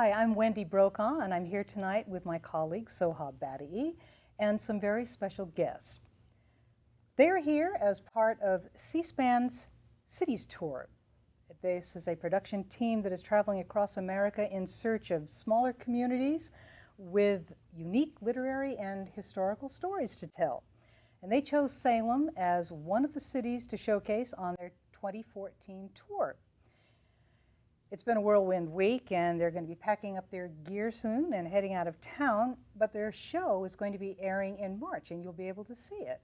Hi, I'm Wendy Brokaw, and I'm here tonight with my colleague Soha Badii and some very special guests. They're here as part of C-SPAN's Cities Tour. This is a production team that is traveling across America in search of smaller communities with unique literary and historical stories to tell. And they chose Salem as one of the cities to showcase on their 2014 tour. It's been a whirlwind week, and they're going to be packing up their gear soon and heading out of town, but their show is going to be airing in March, and you'll be able to see it.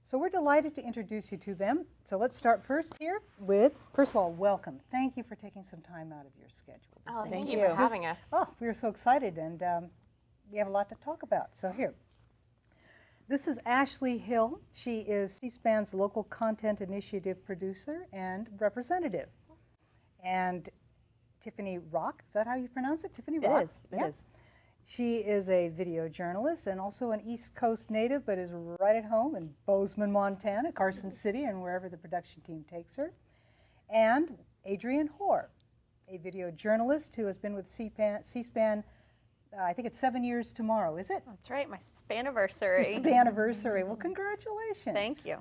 So we're delighted to introduce you to them. So let's start first here with, first of all, welcome. Thank you for taking some time out of your schedule. Oh, thank you for having us. Oh, we are so excited, and we have a lot to talk about. So here. This is Ashley Hill. She is C-SPAN's local content initiative producer and representative. And Tiffany Rock, is that how you pronounce it? Tiffany Rock? It is. She is a video journalist and also an East Coast native, but is right at home in Bozeman, Montana, Carson City, and wherever the production team takes her. And Adrienne Hoare, a video journalist who has been with C-SPAN, I think it's 7 years tomorrow, is it? That's right, my Spaniversary. Your Spaniversary. Well, congratulations. Thank you.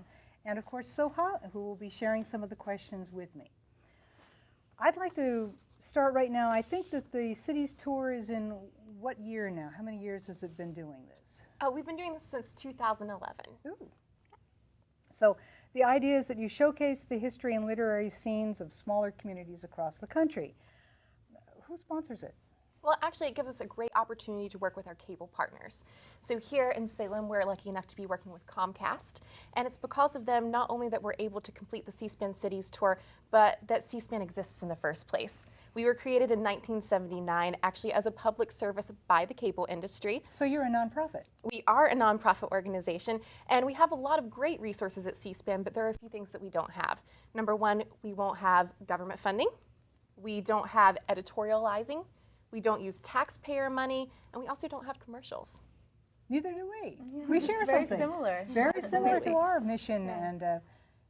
And of course, Soha, who will be sharing some of the questions with me. I'd like to start right now. I think that the city's tour is in what year now? How many years has it been doing this? Oh, we've been doing this since 2011. Ooh. So the idea is that you showcase the history and literary scenes of smaller communities across the country. Who sponsors it? Well, actually, it gives us a great opportunity to work with our cable partners. So here in Salem, we're lucky enough to be working with Comcast, and it's because of them not only that we're able to complete the C-SPAN Cities Tour, but that C-SPAN exists in the first place. We were created in 1979, actually as a public service by the cable industry. So you're a nonprofit? We are a nonprofit organization, and we have a lot of great resources at C-SPAN, but there are a few things that we don't have. Number one, we won't have government funding. We don't have editorializing. We don't use taxpayer money, and we also don't have commercials. Neither do we. Yeah, we share very something. Similar. Very similar to our mission, and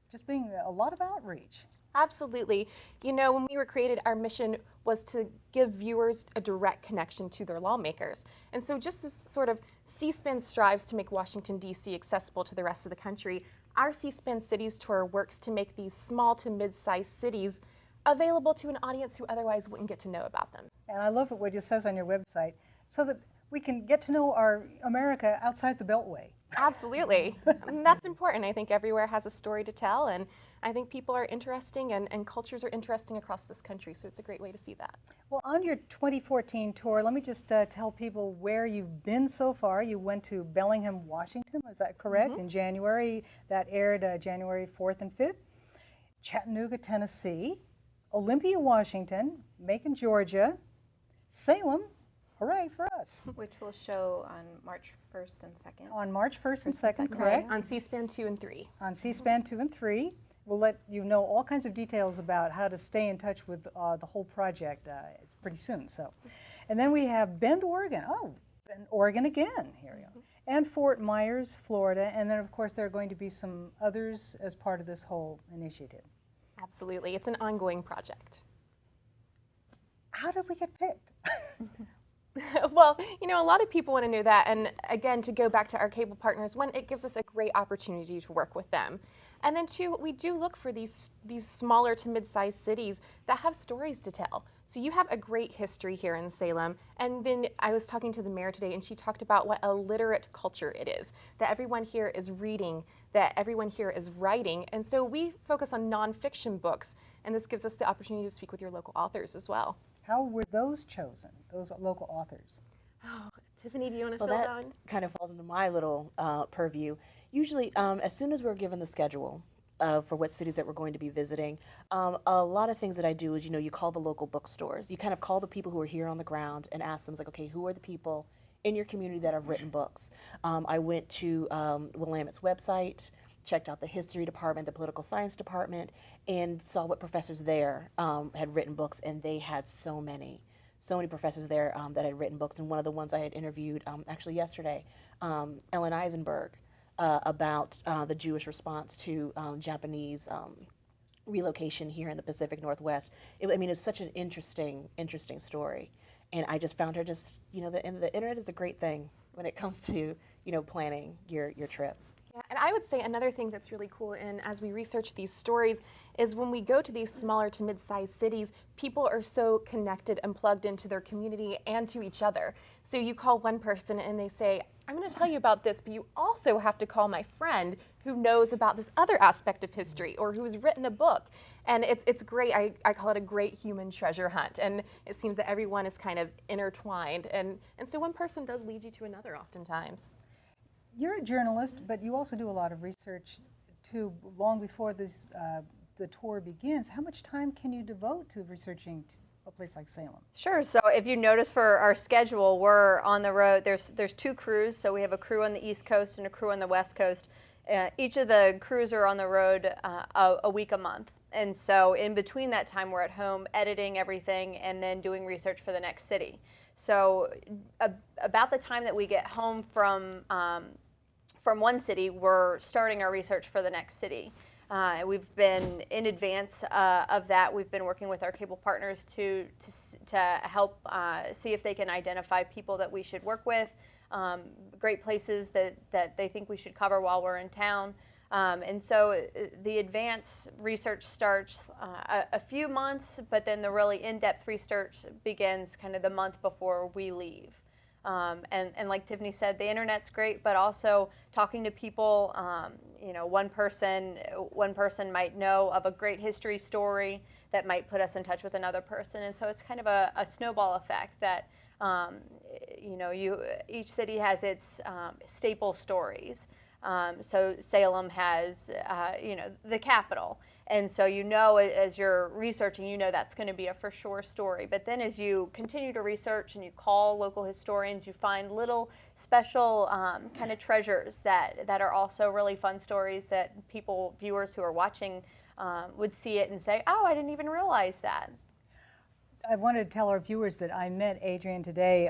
just being a lot of outreach. Absolutely. You know, when we were created, our mission was to give viewers a direct connection to their lawmakers. And so just as sort of C-SPAN strives to make Washington, D.C. accessible to the rest of the country, our C-SPAN Cities Tour works to make these small to mid-sized cities available to an audience who otherwise wouldn't get to know about them. And I love what it says on your website, so that we can get to know our America outside the Beltway. Absolutely. And that's important. I think everywhere has a story to tell, and I think people are interesting and cultures are interesting across this country, so it's a great way to see that. Well, on your 2014 tour, let me just tell people where you've been so far. You went to Bellingham, Washington, is that correct? In January, that aired January 4th and 5th. Chattanooga, Tennessee. Olympia, Washington, Macon, Georgia, Salem, hooray for us. Which will show on March 1st and 2nd. On March 1st and 2nd, correct? On C-SPAN 2 and 3. On C-SPAN 2 and 3. We'll let you know all kinds of details about how to stay in touch with the whole project pretty soon. So, and then we have Bend, Oregon. Oh, and Oregon again. Here we go. And Fort Myers, Florida. And then, of course, there are going to be some others as part of this whole initiative. Absolutely. It's an ongoing project. How did we get picked? Well, you know, a lot of people want to know that. And again, to go back to our cable partners, one, it gives us a great opportunity to work with them. And then two, we do look for these smaller to mid-sized cities that have stories to tell. So you have a great history here in Salem. And then I was talking to the mayor today, and she talked about what a literate culture it is, that everyone here is reading, that everyone here is writing. And so we focus on nonfiction books, and this gives us the opportunity to speak with your local authors as well. How were those chosen, those local authors? Oh, Tiffany, do you want to Well, fill that that in? kind of falls into my little purview. Usually, as soon as we're given the schedule for what cities that we're going to be visiting, a lot of things that I do is, you call the local bookstores. You kind of call the people who are here on the ground and ask them, like, okay, who are the people in your community that have written books? I went to Willamette's website, checked out the history department, the political science department, and saw what professors there had written books, and they had so many professors there that had written books. And one of the ones I had interviewed actually yesterday, Ellen Eisenberg, about the Jewish response to Japanese relocation here in the Pacific Northwest. It was such an interesting story. and I just found her just, and the internet is a great thing when it comes to, planning your trip. Yeah, and I would say another thing that's really cool, and as we research these stories, is when we go to these smaller to mid-sized cities, people are so connected and plugged into their community and to each other. So you call one person and they say, I'm going to tell you about this, but you also have to call my friend who knows about this other aspect of history or who's written a book. And it's great. I call it a great human treasure hunt. And it seems that everyone is kind of intertwined. And so one person does lead you to another oftentimes. You're a journalist, but you also do a lot of research too. Long before the tour begins, how much time can you devote to researching a place like Salem? Sure. So if you notice for our schedule, we're on the road. There's two crews. So we have a crew on the East Coast and a crew on the West Coast. Each of the crews are on the road a week a month. And so in between that time, we're at home editing everything and then doing research for the next city. So about the time that we get home from one city, we're starting our research for the next city. We've been in advance of that. We've been working with our cable partners to help see if they can identify people that we should work with, great places that they think we should cover while we're in town. And so the advanced research starts a few months, but then the really in-depth research begins kind of the month before we leave. And like Tiffany said, the internet's great, but also talking to people. One person might know of a great history story that might put us in touch with another person, and so it's kind of a snowball effect that each city has its staple stories. So Salem has the capital. And so as you're researching, that's going to be a for sure story. But then as you continue to research and you call local historians, you find little special kind of treasures that are also really fun stories that viewers who are watching would see it and say, oh, I didn't even realize that. I wanted to tell our viewers that I met Adrienne today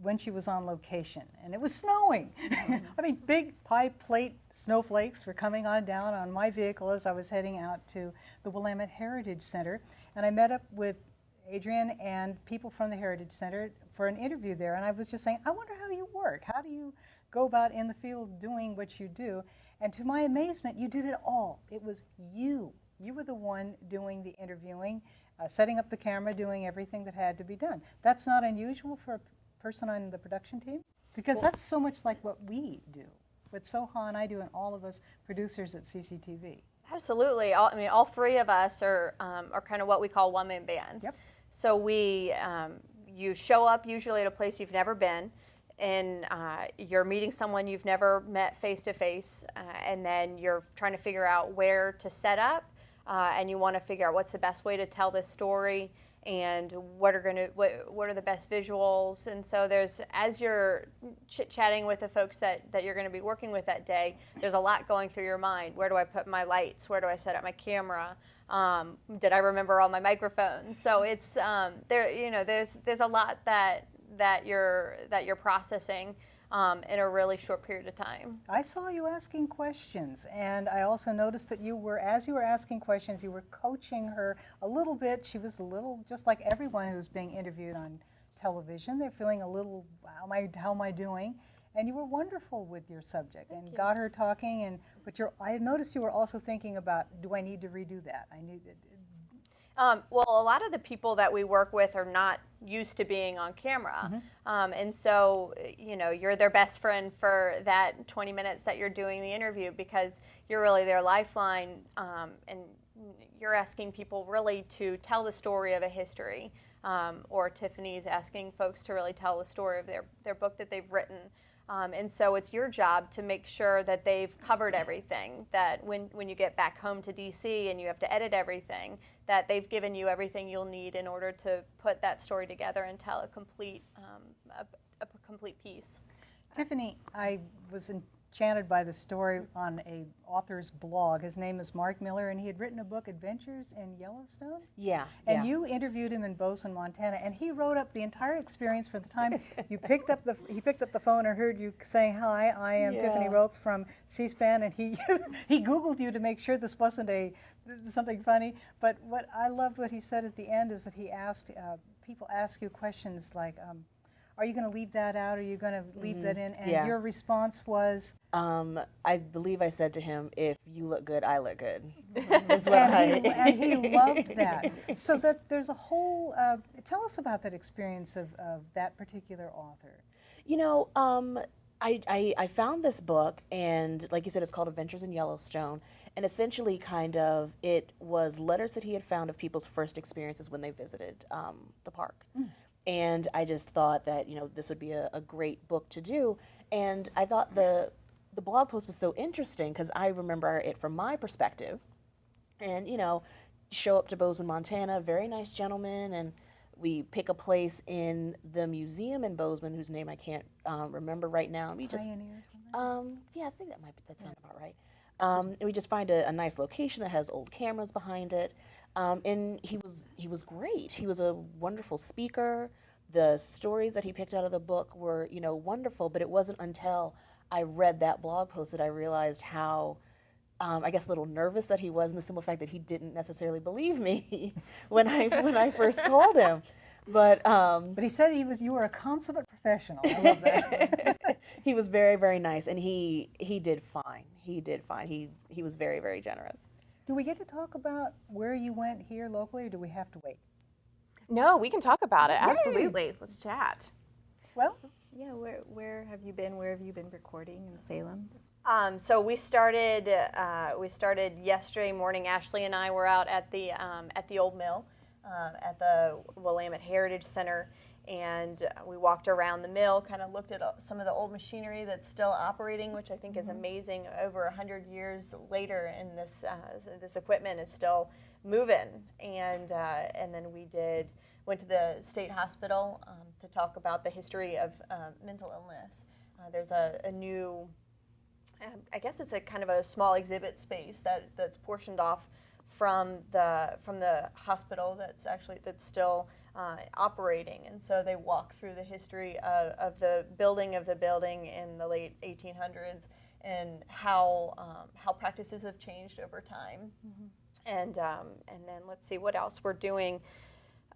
when she was on location, and it was snowing. I mean, big pie plate snowflakes were coming on down on my vehicle as I was heading out to the Willamette Heritage Center, and I met up with Adrienne and people from the Heritage Center for an interview there, and I was just saying, I wonder how you work. How do you go about in the field doing what you do? And to my amazement, you did it all. It was you. You were the one doing the interviewing, setting up the camera, doing everything that had to be done. That's not unusual for a person on the production team? Because that's so much like what we do, what Soha and I do, and all of us producers at CCTV. Absolutely. All three of us are kind of what we call one-man bands. Yep. So you show up usually at a place you've never been, and you're meeting someone you've never met face-to-face, and then you're trying to figure out where to set up, and you want to figure out what's the best way to tell this story, and what are the best visuals. And so as you're chit-chatting with the folks that you're going to be working with that day, there's a lot going through your mind. Where do I put my lights? Where do I set up my camera? Did I remember all my microphones? So it's there's a lot that you're processing in a really short period of time. I saw you asking questions, and I also noticed that as you were asking questions, you were coaching her a little bit. She was a little, just like everyone who's being interviewed on television, they're feeling a little, how am I doing? And you were wonderful with your subject and got her talking. But I noticed you were also thinking about, do I need to redo that? Well, a lot of the people that we work with are not used to being on camera. Mm-hmm. And so, you're their best friend for that 20 minutes that you're doing the interview, because you're really their lifeline, and you're asking people really to tell the story of a history, or Tiffany's asking folks to really tell the story of their book that they've written. And so it's your job to make sure that they've covered everything, that when you get back home to DC and you have to edit everything, that they've given you everything you'll need in order to put that story together and tell a complete piece. Tiffany, I was enchanted by the story on a author's blog. His name is Mark Miller, and he had written a book, Adventures in Yellowstone. Yeah. And you interviewed him in Bozeman, Montana, and he wrote up the entire experience from the time he picked up the phone and heard you saying, "Hi, I am Tiffany Rope from C-SPAN," and he he Googled you to make sure this wasn't something funny. But what I loved what he said at the end is that he asked people ask you questions like, are you going to leave that out? Are you going to leave that in? And your response was? I believe I said to him, "If you look good, I look good." And he loved that. So that there's a whole, tell us about that experience of that particular author. You know, I found this book, and like you said, it's called Adventures in Yellowstone. And essentially, kind of, it was letters that he had found of people's first experiences when they visited the park. And I just thought that, you know, this would be a great book to do. And I thought the blog post was so interesting because I remember it from my perspective. And, you know, show up to Bozeman, Montana, very nice gentleman, and we pick a place in the museum in Bozeman, whose name I can't remember right now. And we just, Pioneer or something? yeah, I think that sounds about right. And we just find a nice location that has old cameras behind it. And he was great. He was a wonderful speaker. The stories that he picked out of the book were, you know, wonderful. But it wasn't until I read that blog post that I realized how, I guess, a little nervous that he was, and the simple fact that he didn't necessarily believe me when I first called him. But he said you were a consummate professional. I love that. He was very, very nice, and he did fine. He did fine. He was very, very generous. Do we get to talk about where you went here locally, or do we have to wait? No, we can talk about it. Absolutely. Let's chat. Well, yeah, where have you been? Where have you been recording in Salem? So we started yesterday morning. Ashley and I were out at the old mill, at the Willamette Heritage Center, and we walked around the mill, kind of looked at some of the old machinery that's still operating, which I think is amazing. Over 100 years later, and this equipment is still moving. And then we went to the state hospital to talk about the history of mental illness. There's a new, I guess it's a kind of a small exhibit space that's portioned off from the hospital that's still operating, and so they walk through the history of the building in the late 1800s and how practices have changed over time. And then let's see what else we're doing.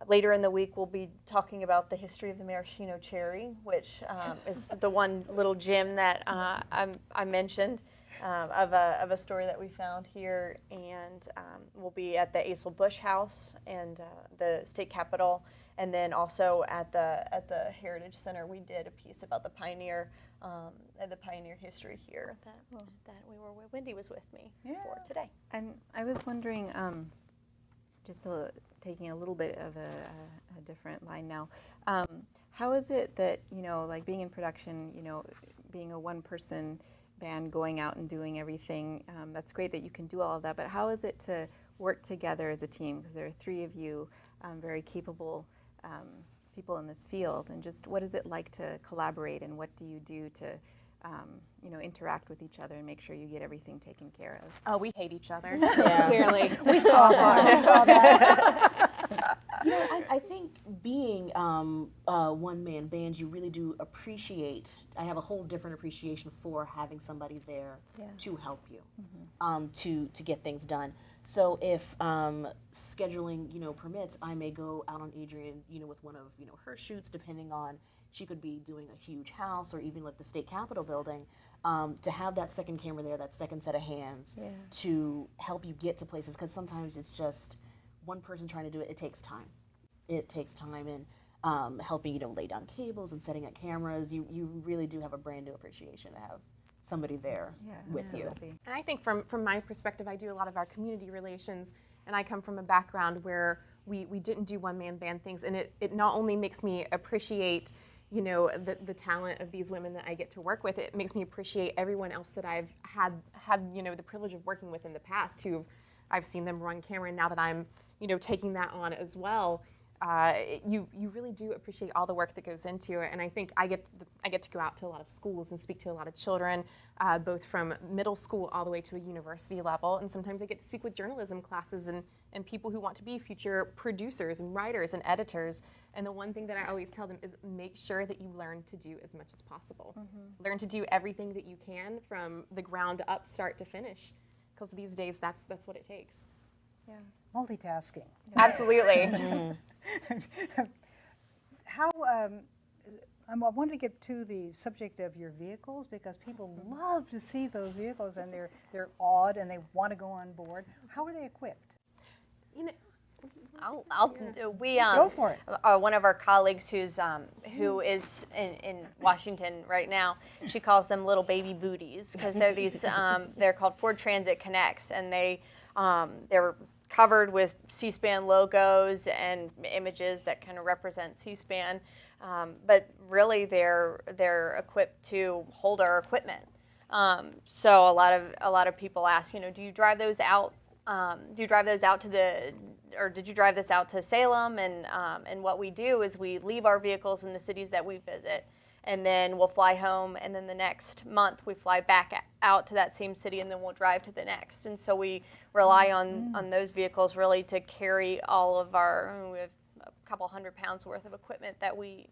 Later in the week, we'll be talking about the history of the maraschino cherry, which is the one little gem that I mentioned of a story that we found here. And we'll be at the Asel Bush House and the state capitol, and then also at the Heritage Center. We did a piece about the pioneer history here that Wendy was with me for today. And I was wondering, taking a little bit of a different line now, how is it that, you know, like being in production, you know, being a one-person band going out and doing everything, that's great that you can do all of that, but how is it to work together as a team? Because there are three of you very capable people in this field, and just what is it like to collaborate, and what do you do to you know, interact with each other and make sure you get everything taken care of? Oh, we hate each other. Yeah. Clearly. we saw that. You know, I think being one-man bands, you really do appreciate. I have a whole different appreciation for having somebody there to help you, to get things done. So if scheduling, you know, permits, I may go out on Adrian, you know, with one of, you know, her shoots, depending on, she could be doing a huge house or even like the state capitol building, to have that second camera there, that second set of hands to help you get to places, because sometimes it's just one person trying to do it. It takes time. It takes time, and helping, you know, lay down cables and setting up cameras. You really do have a brand new appreciation to have somebody there with you. And I think from my perspective, I do a lot of our community relations, and I come from a background where we didn't do one-man band things, and it not only makes me appreciate, you know, the talent of these women that I get to work with, it makes me appreciate everyone else that I've had you know, the privilege of working with in the past, who I've seen them run camera, and now that I'm, you know, taking that on as well, you really do appreciate all the work that goes into it. And I think I get to go out to a lot of schools and speak to a lot of children, both from middle school all the way to a university level. And sometimes I get to speak with journalism classes and people who want to be future producers and writers and editors. And the one thing that I always tell them is make sure that you learn to do as much as possible. Learn to do everything that you can from the ground up, start to finish. Because these days, that's what it takes. Yeah. Multitasking. Absolutely. How, I wanted to get to the subject of your vehicles because people love to see those vehicles and they're awed and they want to go on board. How are they equipped? You know, Go for it. One of our colleagues who is in Washington right now, she calls them little baby booties because they're these they're called Ford Transit Connects, and they're covered with C-SPAN logos and images that kind of represent C-SPAN, but really they're equipped to hold our equipment. So a lot of people ask, do you drive those out? Did you drive this out to Salem? And what we do is we leave our vehicles in the cities that we visit, and then we'll fly home, and then the next month we fly back out to that same city, and then we'll drive to the next. And so we rely on those vehicles really to carry all of we have a couple hundred pounds worth of equipment that we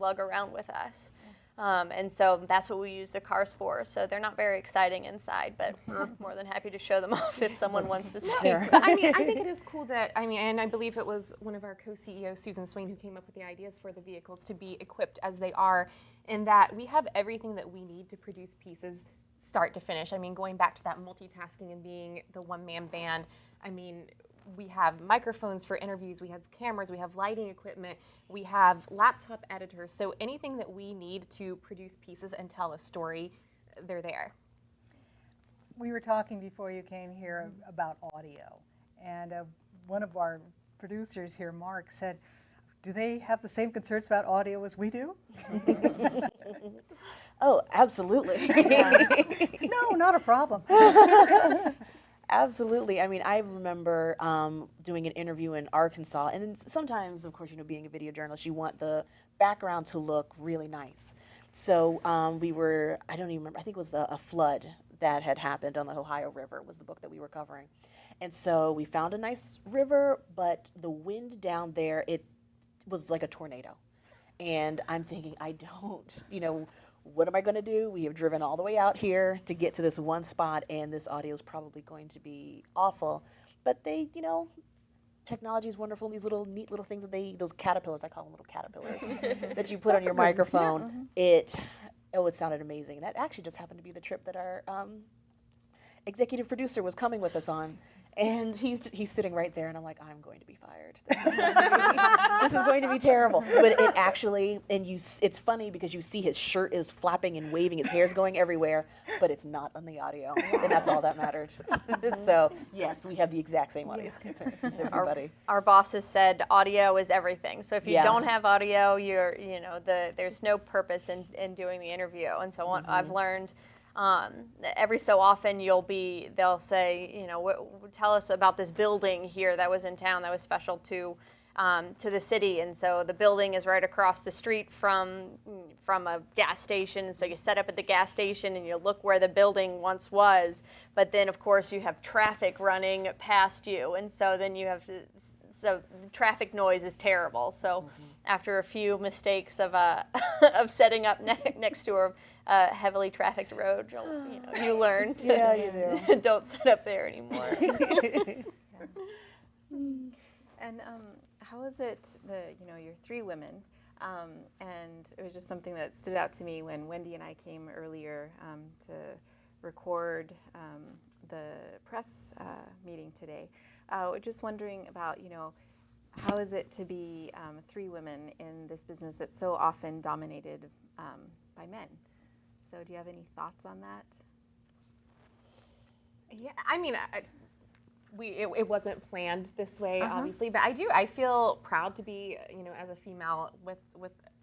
lug around with us. And so that's what we use the cars for. So they're not very exciting inside, but we're more than happy to show them off if someone wants to see. But I think it is cool that, and I believe it was one of our co-CEOs, Susan Swain, who came up with the ideas for the vehicles to be equipped as they are, in that we have everything that we need to produce pieces start to finish. Going back to that multitasking and being the one-man band, we have microphones for interviews, we have cameras, we have lighting equipment, we have laptop editors. So anything that we need to produce pieces and tell a story, they're there. We were talking before you came here about audio, and one of our producers here, Mark, said, do they have the same concerns about audio as we do? Oh, absolutely. No, not a problem. Absolutely. I remember doing an interview in Arkansas, and sometimes, of course, being a video journalist, you want the background to look really nice. So we were, I don't even remember, I think it was a flood that had happened on the Ohio River was the book that we were covering. And so we found a nice river, but the wind down there, it was like a tornado. And I'm thinking, what am I going to do? We have driven all the way out here to get to this one spot, and this audio is probably going to be awful. But they, technology is wonderful. These neat little things that those caterpillars, I call them little caterpillars, that you put on your microphone. It sounded amazing. That actually just happened to be the trip that our executive producer was coming with us on. And he's sitting right there, and I'm like, I'm going to be fired. This is going to be terrible. But it actually, it's funny because you see his shirt is flapping and waving, his hair's going everywhere, but it's not on the audio, and that's all that matters. So yes, we have the exact same audience concerns as everybody. Our bosses said audio is everything. So if you don't have audio, there's no purpose in doing the interview. And so I've learned. Every so often they'll say, tell us about this building here that was in town that was special to the city. And so the building is right across the street from a gas station. So you set up at the gas station and you look where the building once was. But then, of course, you have traffic running past you. And so then so the traffic noise is terrible. So after a few mistakes of setting up next to a heavily trafficked road, you learn. Yeah, you do. Don't set up there anymore. And how is it you're three women, and it was just something that stood out to me when Wendy and I came earlier to record the press meeting today. Just wondering about, how is it to be three women in this business that's so often dominated by men? So do you have any thoughts on that? Yeah, it wasn't planned this way, obviously, but I feel proud to be, as a female with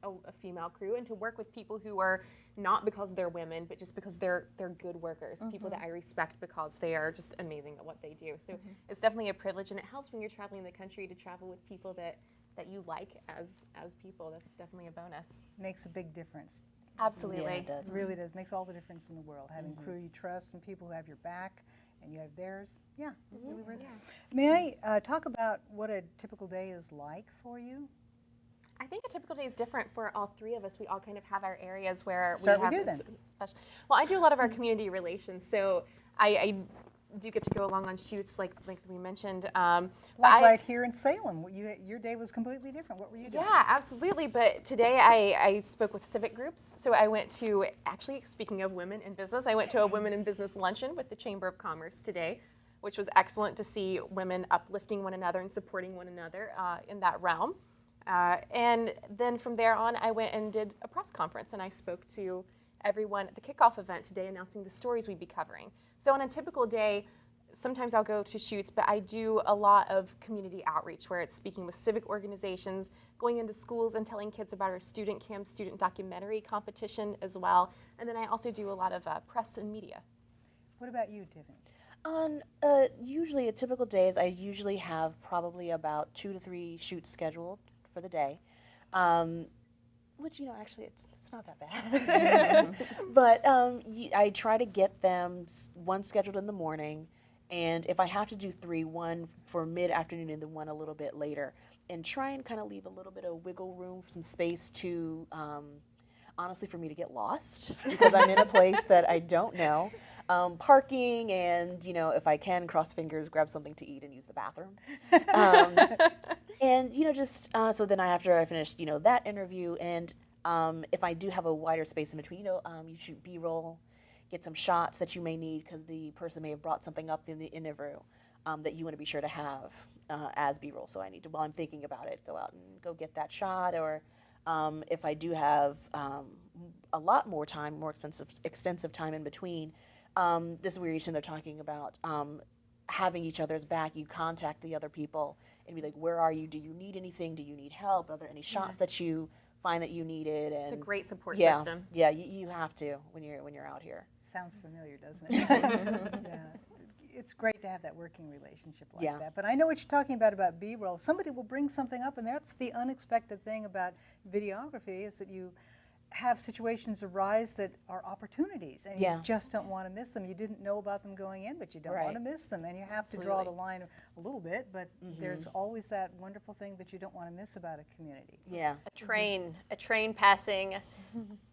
a female crew, and to work with people who are not because they're women, but just because they're good workers, people that I respect because they are just amazing at what they do. So it's definitely a privilege, and it helps when you're traveling the country to travel with people that that you like as people. That's definitely a bonus. Makes a big difference. Absolutely. Yeah, it does. It really does. Makes all the difference in the world. Having crew you trust and people who have your back and you have theirs. Yeah, really, really. May I talk about what a typical day is like for you? I think a typical day is different for all three of us. We all kind of have our areas where Start we with have you then. special. Well, I do a lot of our community relations, so I do get to go along on shoots like we mentioned. But Like right here in Salem, your day was completely different. What were you doing? Yeah, absolutely. But today I spoke with civic groups. So I went to, actually, speaking of women in business, I went to a women in business luncheon with the Chamber of Commerce today, which was excellent to see women uplifting one another and supporting one another in that realm. And then from there on, I went and did a press conference, and I spoke to everyone at the kickoff event today announcing the stories we'd be covering. So on a typical day, sometimes I'll go to shoots, but I do a lot of community outreach where it's speaking with civic organizations, going into schools and telling kids about our student camp, student documentary competition as well. And then I also do a lot of press and media. What about you, Tiffany? On usually a typical days, I usually have probably about 2 to 3 shoots scheduled for the day, which actually it's not that bad. But I try to get them one scheduled in the morning, and if I have to do 3, one for mid-afternoon and then one a little bit later, and try and kind of leave a little bit of wiggle room, some space to honestly for me to get lost because I'm in a place that I don't know. Parking and, if I can, cross fingers, grab something to eat and use the bathroom. And, just so then after I finished, that interview, and if I do have a wider space in between, you shoot B-roll, get some shots that you may need because the person may have brought something up in the interview that you want to be sure to have as B-roll. So I need to, while I'm thinking about it, go out and go get that shot. Or if I do have a lot more time, more extensive time in between, this is where they're talking about having each other's back. You contact the other people and be like, where are you? Do you need anything? Do you need help? Are there any shots that you find that you needed? And It's a great support yeah, system. Yeah, you have to when you're out here. Sounds familiar, doesn't it? Yeah. It's great to have that working relationship like that. But I know what you're talking about B-roll. Somebody will bring something up, and that's the unexpected thing about videography is that you have situations arise that are opportunities, and you just don't want to miss them. You didn't know about them going in, but you don't want to miss them, and you have to draw the line a little bit, but there's always that wonderful thing that you don't want to miss about a community. Yeah. A train passing,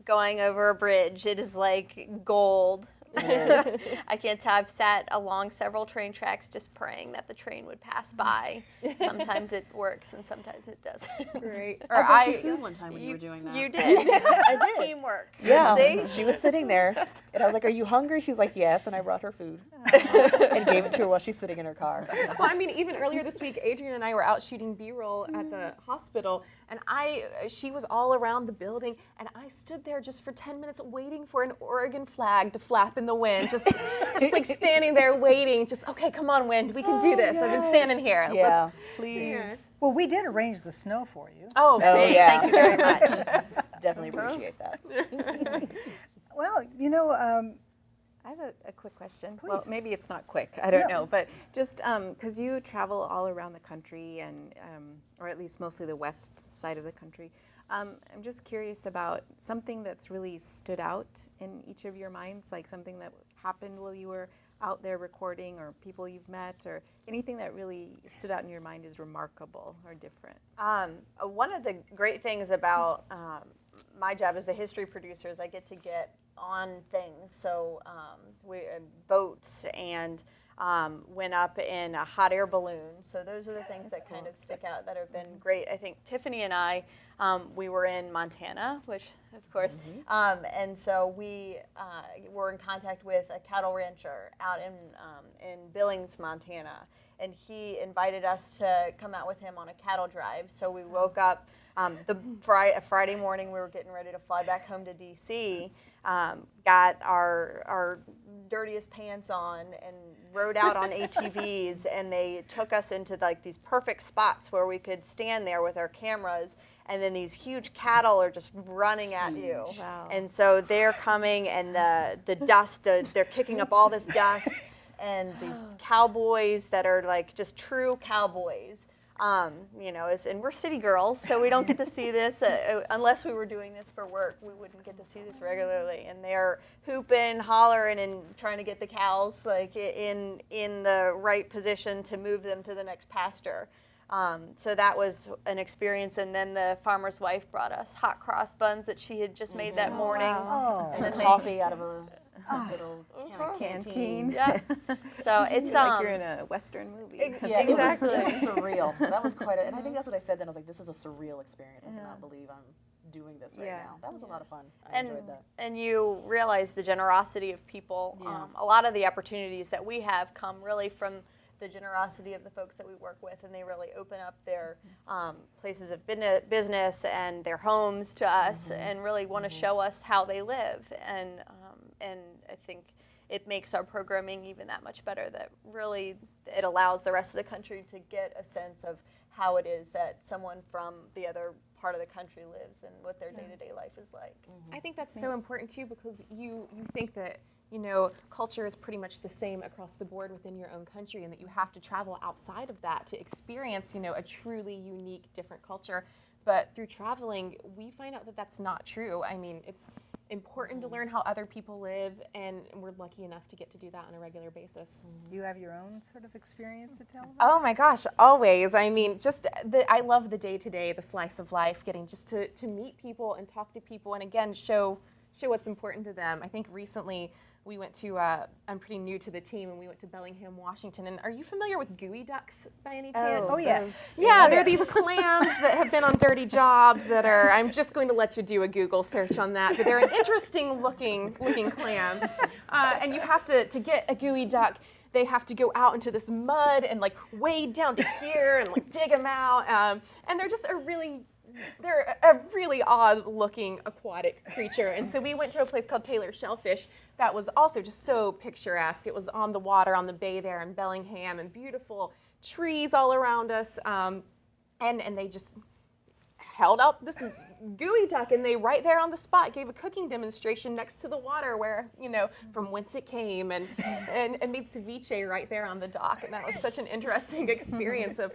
going over a bridge. It is like gold. I can't tell. I've sat along several train tracks just praying that the train would pass by. Sometimes it works and sometimes it doesn't. Great. I brought you food one time when you were doing that. You did. I did. Teamwork. Yeah, See? she was sitting there, and I was like, "Are you hungry?" She's like, "Yes," and I brought her food and gave it to her while she's sitting in her car. Well, I mean, even earlier this week, Adrian and I were out shooting B-roll at the hospital, and she was all around the building, and I stood there just for 10 minutes waiting for an Oregon flag to flap in the wind, just like standing there waiting, just, okay, come on, wind, we can do this. I've been standing here. Yeah, please. Well, we did arrange the snow for you. Oh, thanks. yeah. Thank you very much. Definitely appreciate that. Well, I have a quick question. Please. Well, maybe it's not quick. I don't know, but just because you travel all around the country, and or at least mostly the west side of the country, I'm just curious about something that's really stood out in each of your minds, like something that happened while you were out there recording, or people you've met, or anything that really stood out in your mind is remarkable or different. One of the great things about my job as the history producer is I get to get on things. So boats and went up in a hot air balloon. So those are the things that kind of stick out that have been great. I think Tiffany and I, we were in Montana, which of course, and so we were in contact with a cattle rancher out in Billings, Montana. And he invited us to come out with him on a cattle drive. So we woke up Friday morning. We were getting ready to fly back home to D.C. Got our dirtiest pants on and rode out on ATVs. And they took us into like these perfect spots where we could stand there with our cameras. And then these huge cattle are just running at you. Wow. And so they're coming, and the dust, they're kicking up all this dust. And these cowboys that are like just true cowboys You know, and we're city girls, so we don't get to see this unless we were doing this for work. We wouldn't get to see this regularly, and they're hooping, hollering, and trying to get the cows like in the right position to move them to the next pasture. So that was an experience, and then the farmer's wife brought us hot cross buns that she had just made that morning. Oh. And then Coffee out of a little canteen. Yep. So it's like you're in a Western movie. Yeah, Exactly. it was surreal. That was quite and I think that's what I said then. I was like, this is a surreal experience. I cannot believe I'm doing this right now. That was a lot of fun. I enjoyed that. And you realize the generosity of people. Yeah. A lot of the opportunities that we have come really from the generosity of the folks that we work with, and they really open up their places of business and their homes to us, and really want to show us how they live. And I think it makes our programming even that much better. That really it allows the rest of the country to get a sense of how it is that someone from the other part of the country lives and what their day-to-day life is like. I think that's so important too, because you think that, you know, culture is pretty much the same across the board within your own country, and that you have to travel outside of that to experience, you know, a truly unique, different culture. But through traveling, we find out that that's not true. I mean, it's important to learn how other people live, and we're lucky enough to get to do that on a regular basis. Do you have your own sort of experience to tell about? Oh my gosh, always. I mean, just I love the day-to-day, the slice of life, getting just to meet people and talk to people, and again, show what's important to them. I think recently we went to, I'm pretty new to the team, and we went to Bellingham, Washington. And are you familiar with gooey ducks by any chance? Oh, yes. Yeah, they're these clams that have been on dirty jobs that are, I'm just going to let you do a Google search on that, but they're an interesting looking clam. And you have to get a gooey duck, they have to go out into this mud and like wade down to here and like dig them out. And they're just they're a really odd-looking aquatic creature. And so we went to a place called Taylor Shellfish that was also just so picturesque. It was on the water, on the bay there in Bellingham, and beautiful trees all around us. And they just held up this gooey duck, and they right there on the spot gave a cooking demonstration next to the water where, you know, from whence it came, and made ceviche right there on the dock. And that was such an interesting experience of,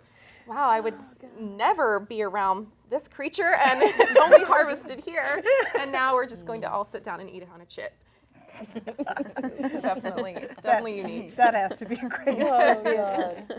wow, I would never be around this creature, and it's only harvested here, and now we're just going to all sit down and eat it on a chip. Definitely unique. That has to be a great experience.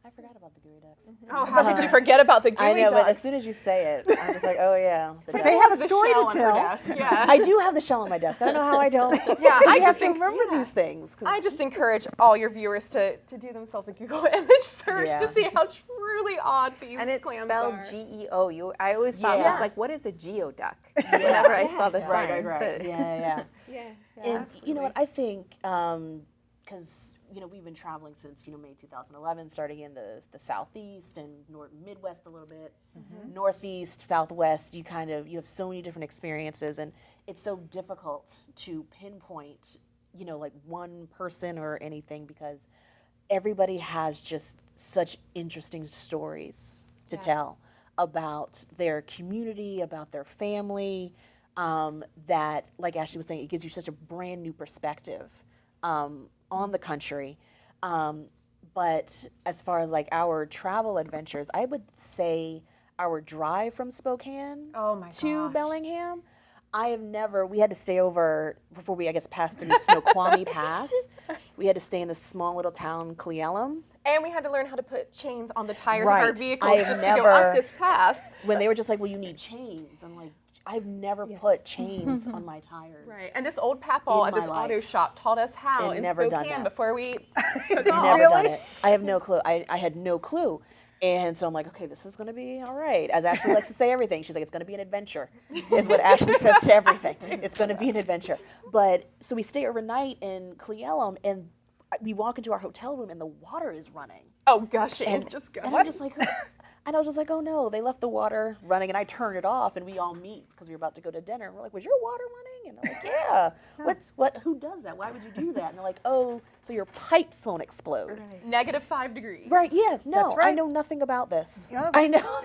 I forgot about the gooey ducks. Oh, how could you forget about the gooey I know, ducks? but as soon as you say it, I'm just like, oh yeah. the They ducks. have a The story shell to on her tell. desk, yeah. I do have the shell on my desk. I don't know how I don't. Yeah, I You have just to remember these things. 'Cause I just encourage all your viewers to do themselves a Google image search Yeah. to see how truly odd these And it's clams spelled are. GEO. I always thought, I Yeah. was like, what is a geoduck? Whenever I saw the sign. Right. But Yeah. Yeah. And you know what, I think, because you know, we've been traveling since, you know, May 2011, starting in the Southeast and Midwest a little bit, Northeast, Southwest. You have so many different experiences, and it's so difficult to pinpoint, you know, like one person or anything, because everybody has just such interesting stories to tell about their community, about their family, that, like Ashley was saying, it gives you such a brand new perspective on the country. But as far as like our travel adventures, I would say our drive from Spokane to gosh. Bellingham, we had to stay over before we, I guess, passed through Snoqualmie Pass. We had to stay in this small little town, Cleellum. And we had to learn how to put chains on the tires of Right. our vehicles I have just to go never- up this pass. When they were just like, well, you need chains. I'm like, I've never put chains on my tires. Right, and this old papaw In at this my auto life. shop taught us how And in never done Spokane that. before we took Never off. done it. I have no clue. I had no clue. And so I'm like, okay, this is going to be all right. As Ashley likes to say everything, she's like, it's going to be an adventure, is what Ashley says to everything. It's going to be an adventure. But so we stay overnight in Cleellum, and we walk into our hotel room, and the water is running. Oh, gushing, just And I'm gushing. just like, and I was just like, oh no, they left the water running, and I turned it off, and we all meet because we were about to go to dinner. And we're like, was your water running? And they're like, yeah. Who does that? Why would you do that? And they're like, oh, so your pipes won't explode. -5 degrees. Right, yeah, no, That's right. I know nothing about this. Yeah. I know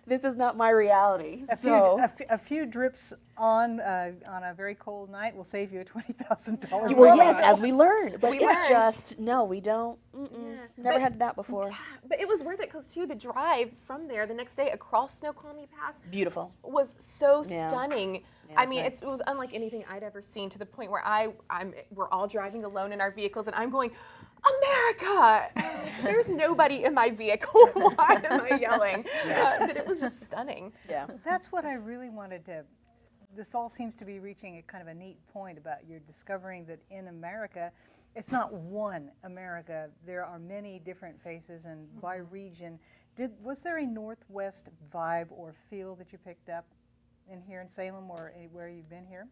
this is not my reality. A few drips on a very cold night will save you a $20,000. Well, yes, as we learned, but We it's learned. just, no, we don't, Never had that before. But it was worth it because too, the drive from there the next day across Snoqualmie Pass Beautiful. was so Yeah. stunning. Yeah, I it's mean, nice. it was unlike anything I'd ever seen, to the point where we're all driving alone in our vehicles, and I'm going, America! There's nobody in my vehicle. Why am I yelling? But it was just stunning. Yeah. That's what I really wanted to. This all seems to be reaching a kind of a neat point about you're discovering that in America, it's not one America. There are many different faces, and by region. Was there a Northwest vibe or feel that you picked up in here in Salem or anywhere you've been here?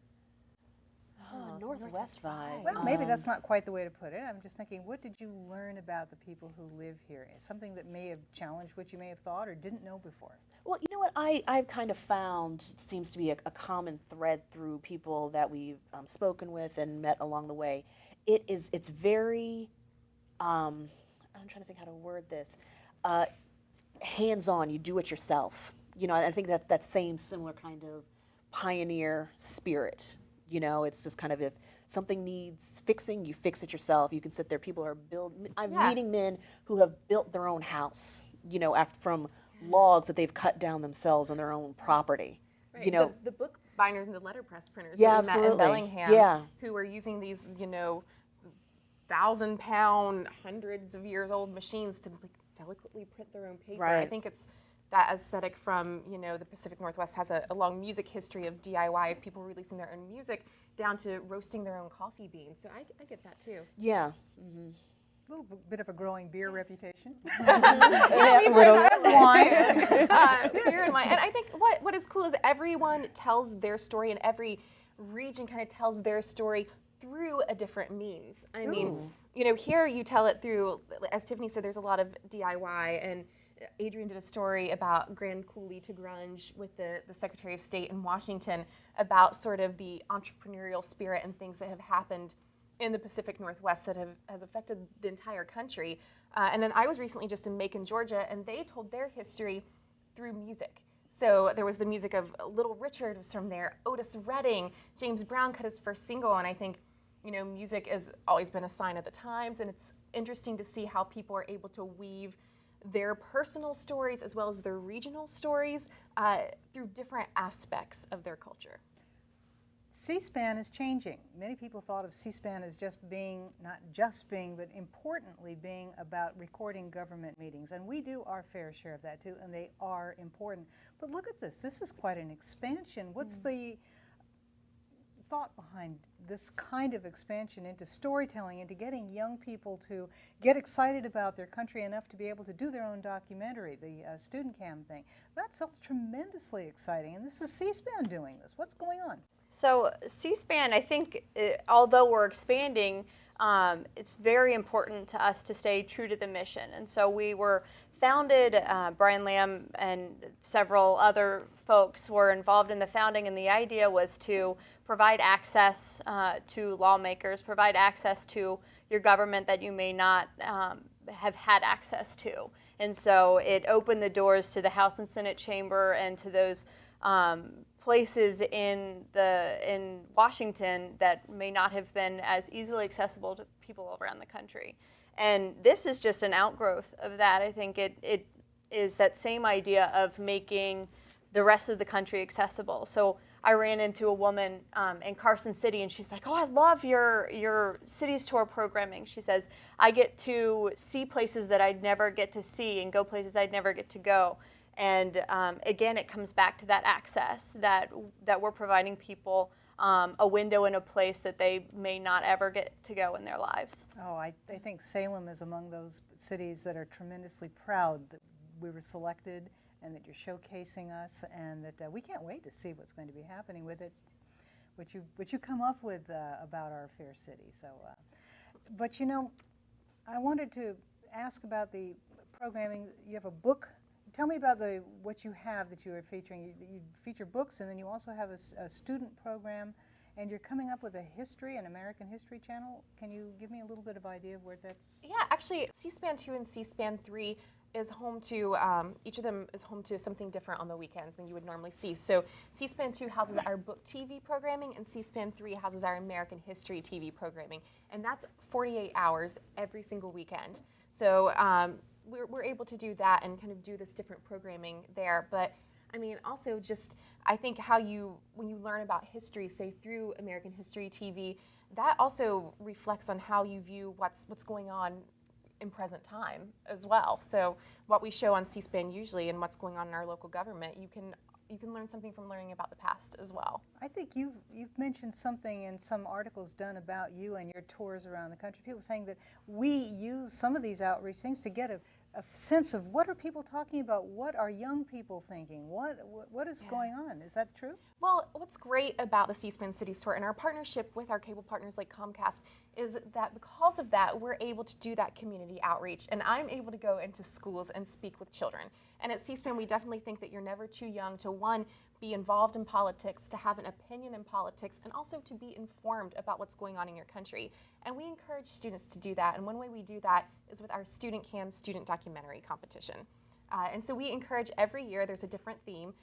Northwest vibe. Well, maybe that's not quite the way to put it. I'm just thinking, what did you learn about the people who live here? Something that may have challenged what you may have thought or didn't know before. Well, you know what I've kind of found seems to be a common thread through people that we've spoken with and met along the way. It's very, I'm trying to think how to word this, hands-on. You do it yourself. You know, I think that's that same similar kind of pioneer spirit. You know, it's just kind of, if something needs fixing, you fix it yourself. You can sit there. People are I'm meeting men who have built their own house, you know, from logs that they've cut down themselves on their own property. Right. You know, the book binders and the letterpress printers Yeah, that we met in absolutely. Bellingham, Yeah. who were using these, 1,000-pound, hundreds of years old machines to like delicately print their own paper. I Right. think it's that aesthetic from, the Pacific Northwest has a long music history of DIY, of people releasing their own music, down to roasting their own coffee beans. So I get that too. yeah. A little bit of a growing beer reputation. Yeah, we've little- heard that. Beer and wine. And I think what is cool is everyone tells their story, and every region kind of tells their story through a different means. I mean, here you tell it through, as Tiffany said, there's a lot of DIY, and Adrian did a story about Grand Coulee to Grunge with the Secretary of State in Washington about sort of the entrepreneurial spirit and things that have happened in the Pacific Northwest that has affected the entire country. And then I was recently just in Macon, Georgia, and they told their history through music. So there was the music of Little Richard was from there, Otis Redding, James Brown cut his first single, and I think, music has always been a sign of the times, and it's interesting to see how people are able to weave their personal stories as well as their regional stories through different aspects of their culture. C-SPAN is changing. Many people thought of C-SPAN as just being, not just being, but importantly being about recording government meetings. And we do our fair share of that too, and they are important. But look at this. This is quite an expansion. What's the thought behind this kind of expansion into storytelling, into getting young people to get excited about their country enough to be able to do their own documentary, the Student Cam thing? That's all tremendously exciting. And this is C-SPAN doing this. What's going on? So C-SPAN, I think, although we're expanding, it's very important to us to stay true to the mission. And so we were founded, Brian Lamb and several other folks were involved in the founding, and the idea was to provide access to lawmakers, provide access to your government that you may not have had access to. And so it opened the doors to the House and Senate chamber and to those places in Washington that may not have been as easily accessible to people around the country. And this is just an outgrowth of that. I think it is that same idea of making the rest of the country accessible. So I ran into a woman in Carson City, and she's like, "Oh, I love your Cities Tour programming." She says, "I get to see places that I'd never get to see and go places I'd never get to go." And again, it comes back to that access that we're providing people a window in a place that they may not ever get to go in their lives. Oh, I think Salem is among those cities that are tremendously proud that we were selected and that you're showcasing us, and that we can't wait to see what's going to be happening with it, what you come up with about our fair city. So, but I wanted to ask about the programming. You have a book. Tell me about what you have that you are featuring. You feature books, and then you also have a student program, and you're coming up with an American History channel. Can you give me a little bit of idea of where that's? Yeah, actually, C-SPAN 2 and C-SPAN 3 is home to, each of them is home to something different on the weekends than you would normally see. So C-SPAN 2 houses our book TV programming, and C-SPAN 3 houses our American history TV programming. And that's 48 hours every single weekend. So we're able to do that and kind of do this different programming there. But I mean, also just, I think when you learn about history, say through American history TV, that also reflects on how you view what's going on in present time as well. So what we show on C-SPAN usually and what's going on in our local government, you can learn something from learning about the past as well. I think you've mentioned something in some articles done about you and your tours around the country. People saying that we use some of these outreach things to get a sense of what are people talking about, what are young people thinking, what is going on. Is that true? Well, what's great about the C-SPAN Cities Tour and our partnership with our cable partners like Comcast is that because of that, we're able to do that community outreach, and I'm able to go into schools and speak with children. And at C-SPAN, we definitely think that you're never too young to, one, be involved in politics, to have an opinion in politics, and also to be informed about what's going on in your country. And we encourage students to do that, and one way we do that is with our Student Cam student documentary competition. And so we encourage every year, there's a different theme.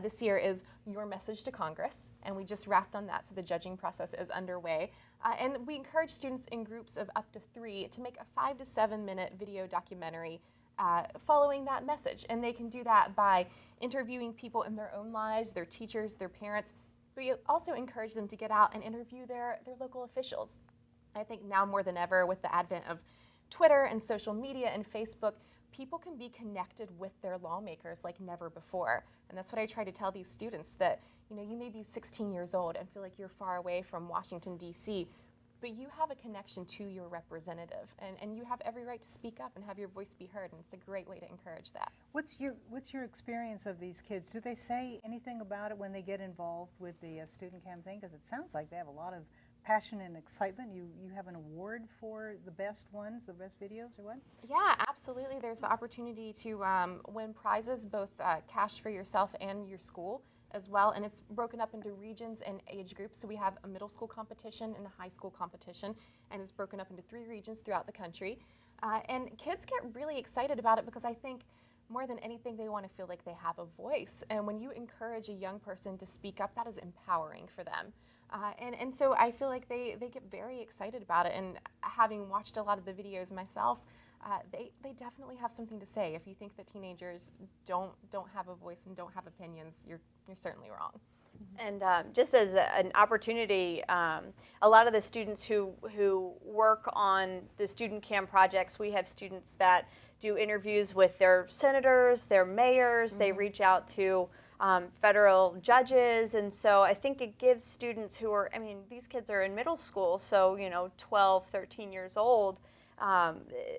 This year is Your Message to Congress, and we just wrapped on that, so the judging process is underway. And we encourage students in groups of up to 3 to make a 5 to 7 minute video documentary following that message. And they can do that by interviewing people in their own lives, their teachers, their parents. But we also encourage them to get out and interview their local officials. I think now more than ever, with the advent of Twitter and social media and Facebook, people can be connected with their lawmakers like never before. And that's what I try to tell these students, that you may be 16 years old and feel like you're far away from Washington, D.C., but you have a connection to your representative, and you have every right to speak up and have your voice be heard, and it's a great way to encourage that. What's your experience of these kids? Do they say anything about it when they get involved with the Student Cam thing? Because it sounds like they have a lot of passion and excitement. You have an award for the best ones, the best videos, or what? Yeah, absolutely. There's the opportunity to win prizes, both cash for yourself and your school as well, and it's broken up into regions and age groups. So we have a middle school competition and a high school competition, and it's broken up into 3 regions throughout the country. And kids get really excited about it because I think more than anything, they want to feel like they have a voice. And when you encourage a young person to speak up, that is empowering for them. And so I feel like they get very excited about it. And having watched a lot of the videos myself, they definitely have something to say. If you think that teenagers don't have a voice and don't have opinions, you're certainly wrong. And just as an opportunity, a lot of the students who work on the Student Cam projects, we have students that do interviews with their senators, their mayors. They reach out to federal judges, and so I think it gives students who are, these kids are in middle school, so 12, 13 years old.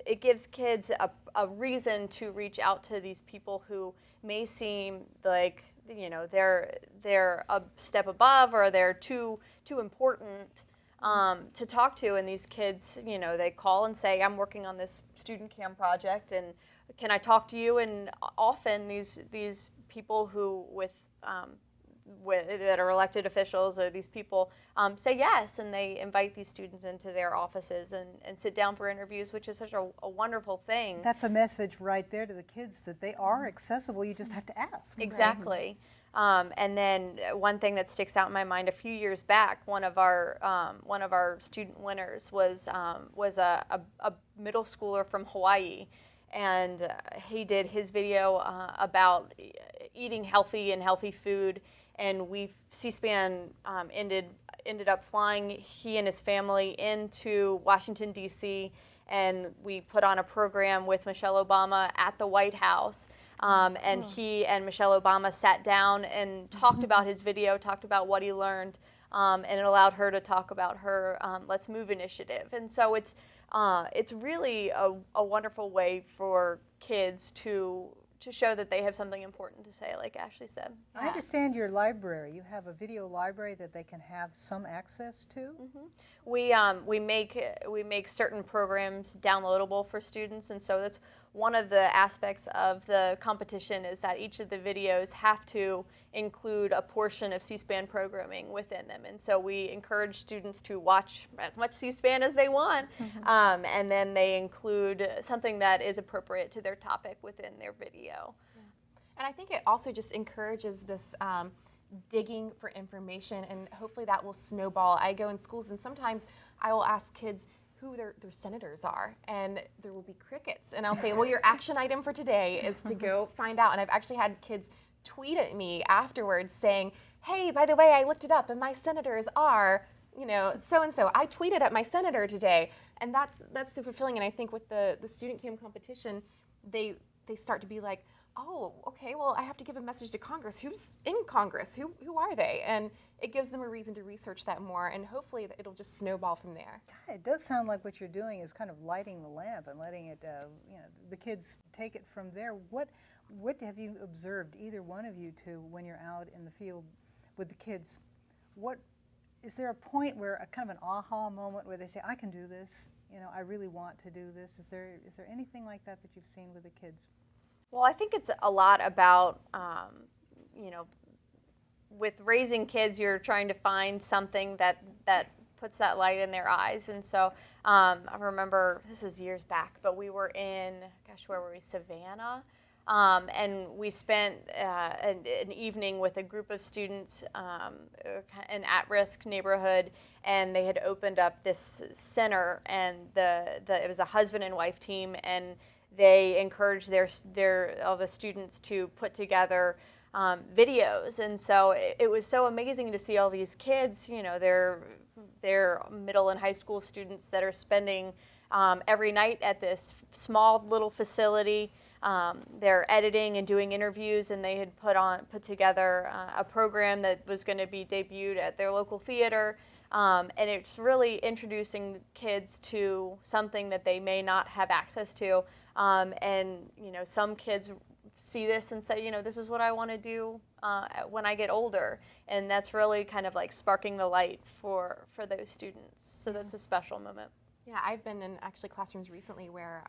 It gives kids a reason to reach out to these people who may seem like they're a step above, or they're too important to talk to. And these kids, they call and say, I'm working on this Student Cam project, and can I talk to you? And often these people who that are elected officials, or these people say yes, and they invite these students into their offices and sit down for interviews, which is such a wonderful thing. That's a message right there to the kids, that they are accessible. You just have to ask. Exactly. And then one thing that sticks out in my mind, a few years back, one of our student winners was a middle schooler from Hawaii, and he did his video about eating healthy and healthy food. And C-SPAN ended up flying he and his family into Washington, D.C., and we put on a program with Michelle Obama at the White House. And he and Michelle Obama sat down and talked about his video, talked about what he learned, and it allowed her to talk about her Let's Move initiative. And so it's really a wonderful way for kids to show that they have something important to say, like Ashley said. I understand your library. You have a video library that they can have some access to? We make certain programs downloadable for students, and so that's one of the aspects of the competition is that each of the videos have to include a portion of C-SPAN programming within them. And so we encourage students to watch as much C-SPAN as they want, and then they include something that is appropriate to their topic within their video. And I think it also just encourages this digging for information, and hopefully that will snowball. I go in schools and sometimes I will ask kids who their senators are, and there will be crickets. And I'll say, well, your action item for today is to go find out. And I've actually had kids tweet at me afterwards saying, hey, by the way, I looked it up and my senators are, so-and-so. I tweeted at my senator today. And that's so fulfilling. And I think with the student cam competition, they start to be like, oh, okay, well, I have to give a message to Congress. Who's in Congress? Who are they? And it gives them a reason to research that more, and hopefully it'll just snowball from there. It does sound like what you're doing is kind of lighting the lamp and letting it, the kids take it from there. What have you observed, either one of you two, when you're out in the field with the kids? Is there a point where a kind of an aha moment where they say, I can do this, I really want to do this? Is there anything like that you've seen with the kids? Well, I think it's a lot about, with raising kids, you're trying to find something that puts that light in their eyes. And so I remember, this is years back, but we were in, where were we, Savannah? And we spent an evening with a group of students in at-risk neighborhood, and they had opened up this center, and it was a husband and wife team, and they encouraged all the students to put together videos. And so it was so amazing to see all these kids, they're middle and high school students that are spending every night at this small little facility. They're editing and doing interviews, and they had put together a program that was going to be debuted at their local theater. And it's really introducing kids to something that they may not have access to. And some kids see this and say, this is what I want to do when I get older. And that's really kind of like sparking the light for those students. So that's a special moment. Yeah, I've been in actually classrooms recently where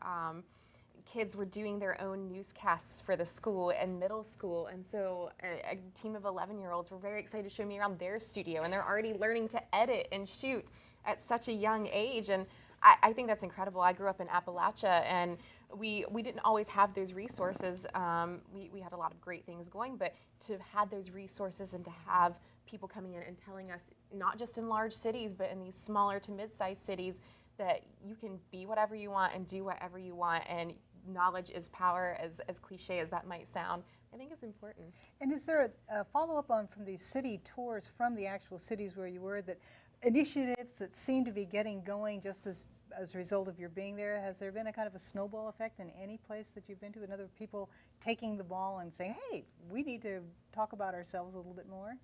kids were doing their own newscasts for the school and middle school, and so a team of 11-year-olds were very excited to show me around their studio, and they're already learning to edit and shoot at such a young age. And I think that's incredible. I grew up in Appalachia, and we didn't always have those resources. We had a lot of great things going, but to have had those resources and to have people coming in and telling us, not just in large cities, but in these smaller to mid-sized cities, that you can be whatever you want and do whatever you want, and knowledge is power, as cliche as that might sound, I think it's important. And is there a follow-up from these city tours from the actual cities where you were, that initiatives that seem to be getting going just as a result of your being there? Has there been a kind of a snowball effect in any place that you've been to, and other people taking the ball and saying, hey, we need to talk about ourselves a little bit more?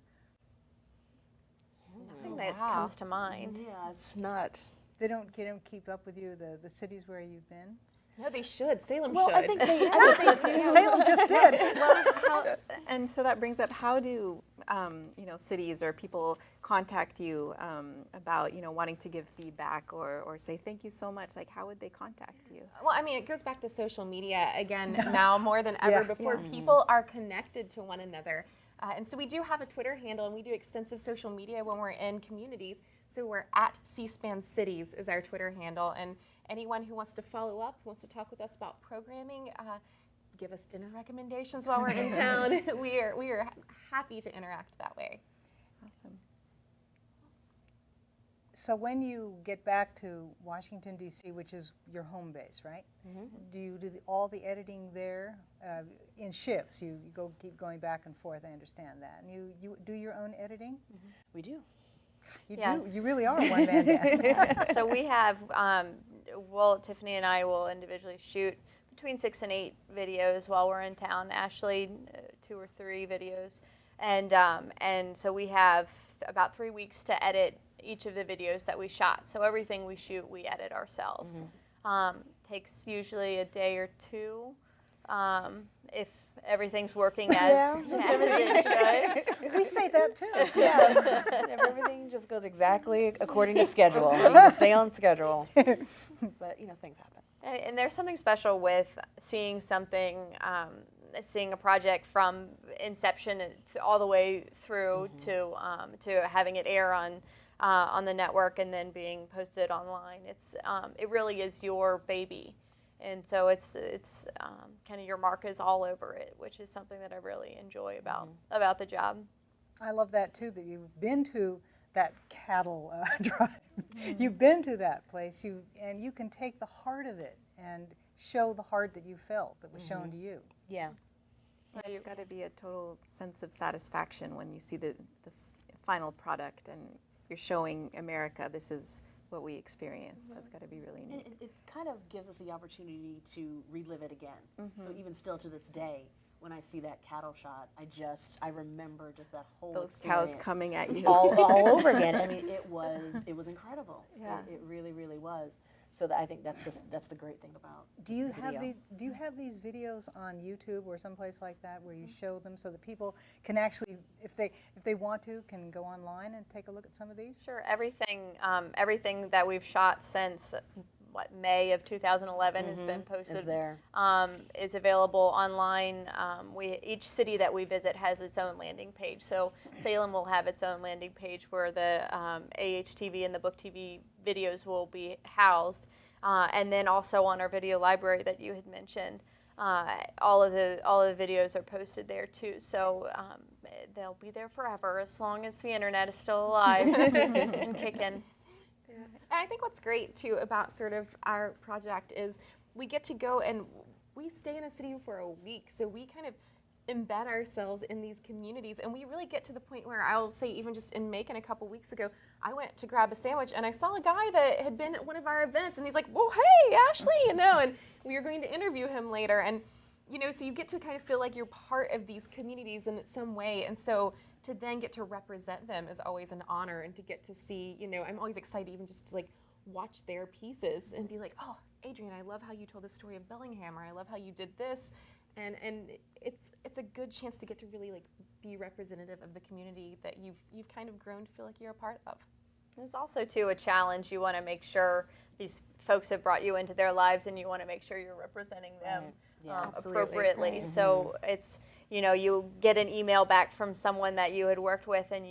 Nothing that comes to mind. Yeah, it's not. They don't keep up with you, the cities where you've been? No, they should. Salem Well, should. I think they do. Salem just did. Well, and so that brings up, how do cities or people contact you about wanting to give feedback or say thank you so much? Like, how would they contact you? Well, I mean, it goes back to social media again now more than ever before. People are connected to one another. And so we do have a Twitter handle, and we do extensive social media when we're in communities. So we're at C-SPAN Cities is our Twitter handle. And anyone who wants to follow up, who wants to talk with us about programming, give us dinner recommendations while we're in town. We are happy to interact that way. Awesome. So when you get back to Washington, D.C., which is your home base, right? Mm-hmm. Do you do all the editing there in shifts? You keep going back and forth, I understand that. And you do your own editing? Mm-hmm. We do. You do. You really are a one-man band. So we have, Tiffany and I will individually shoot between 6 and 8 videos while we're in town. Ashley, 2 or 3 videos. And so we have about 3 weeks to edit each of the videos that we shot. So everything we shoot, we edit ourselves. Mm-hmm. Takes usually a day or 2 if everything's working as it should. We say that too. Yeah. If everything just goes exactly according to schedule. You need to stay on schedule. But things happen. And there's something special with seeing something, seeing a project from inception all the way through to having it air on the network and then being posted online. It really is your baby, and so it's kind of your mark is all over it, which is something that I really enjoy about the job. I love that too, that you've been to that cattle drive. You've been to that place, and you can take the heart of it and show the heart that you felt that was shown to you. Yeah. It's got to be a total sense of satisfaction when you see the final product and you're showing America this is what we experienced. That's got to be really neat. And it kind of gives us the opportunity to relive it again. So even still to this day, when I see that cattle shot, I remember just that whole Those experience cows coming at you. all over again. I mean, it was incredible. Yeah. It really, really was. So I think that's the great thing about Do you this have video. these? Do you have these videos on YouTube or someplace like that where you show them so that people can actually, if they want to, can go online and take a look at some of these? Sure, everything that we've shot since May of 2011 has been posted. Is there? Is available online. Each city that we visit has its own landing page. So Salem will have its own landing page where the AHTV and the Book TV videos will be housed, and then also on our video library that you had mentioned, all of the videos are posted there too. So they'll be there forever as long as the internet is still alive and kicking. And I think what's great too about sort of our project is we get to go and we stay in a city for a week, so we kind of embed ourselves in these communities, and we really get to the point where I'll say even just in Macon a couple weeks ago, I went to grab a sandwich and I saw a guy that had been at one of our events, and he's like, "Well, hey, Ashley," and we were going to interview him later, and so you get to kind of feel like you're part of these communities in some way, and so to then get to represent them is always an honor, and to get to see, I'm always excited even just to watch their pieces and be like, "Oh, Adrian, I love how you told the story of Bellingham," or "I love how you did this," and it's a good chance to get to really be representative of the community that you've kind of grown to feel like you're a part of. It's also too a challenge. You want to make sure these folks have brought you into their lives, and you want to make sure you're representing them appropriately. So it's you get an email back from someone that you had worked with, and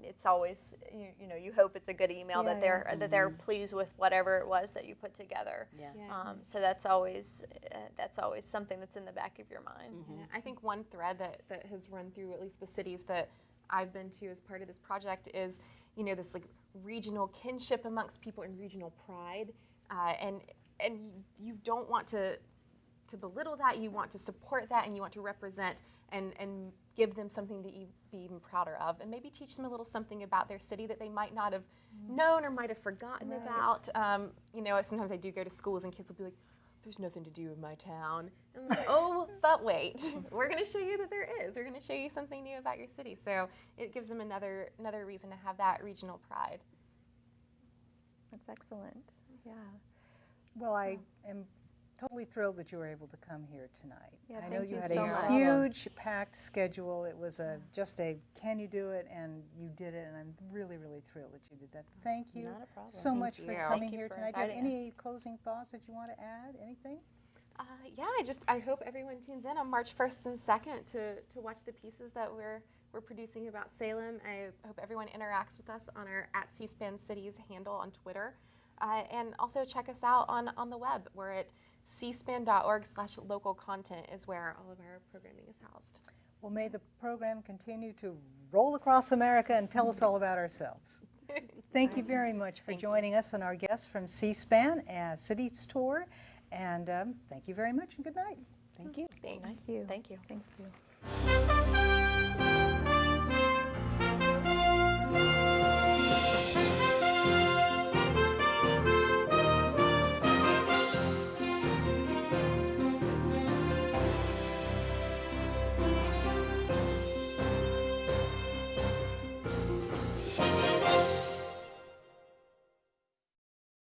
it's always you hope it's a good email that they're pleased with whatever it was that you put together. So that's always something that's in the back of your mind. Yeah, I think one thread that has run through at least the cities that I've been to as part of this project is this regional kinship amongst people and regional pride, and you don't want to belittle that. You want to support that, and you want to represent and give them something to be even prouder of, and maybe teach them a little something about their city that they might not have known or might have forgotten about. Sometimes I do go to schools and kids will be like, "There's nothing to do in my town." And I'm like, "Oh, but wait, we're going to show you that there is. We're going to show you something new about your city." So it gives them another reason to have that regional pride. That's excellent. Yeah. Well, I am totally thrilled that you were able to come here tonight. Yeah, I know thank you you had so a much. huge packed schedule. It was just a can you do it, and you did it, and I'm really, really thrilled that you did that. Thank you Not a problem. so much you. for Thank coming you here for tonight. Do you have inviting any closing thoughts that you want to add? Anything? I hope everyone tunes in on March 1st and 2nd to watch the pieces that we're producing about Salem. I hope everyone interacts with us on our @CSpan Cities handle on Twitter. And also check us out on the web. We're at cspan.org/local content is where all of our programming is housed. Well, may the program continue to roll across America and tell us all about ourselves. Thank you very much for joining us and our guests from C-SPAN and Cities Tour. And thank you very much and good night. Thank you. Thanks. Thank you. Thank you. Thank you.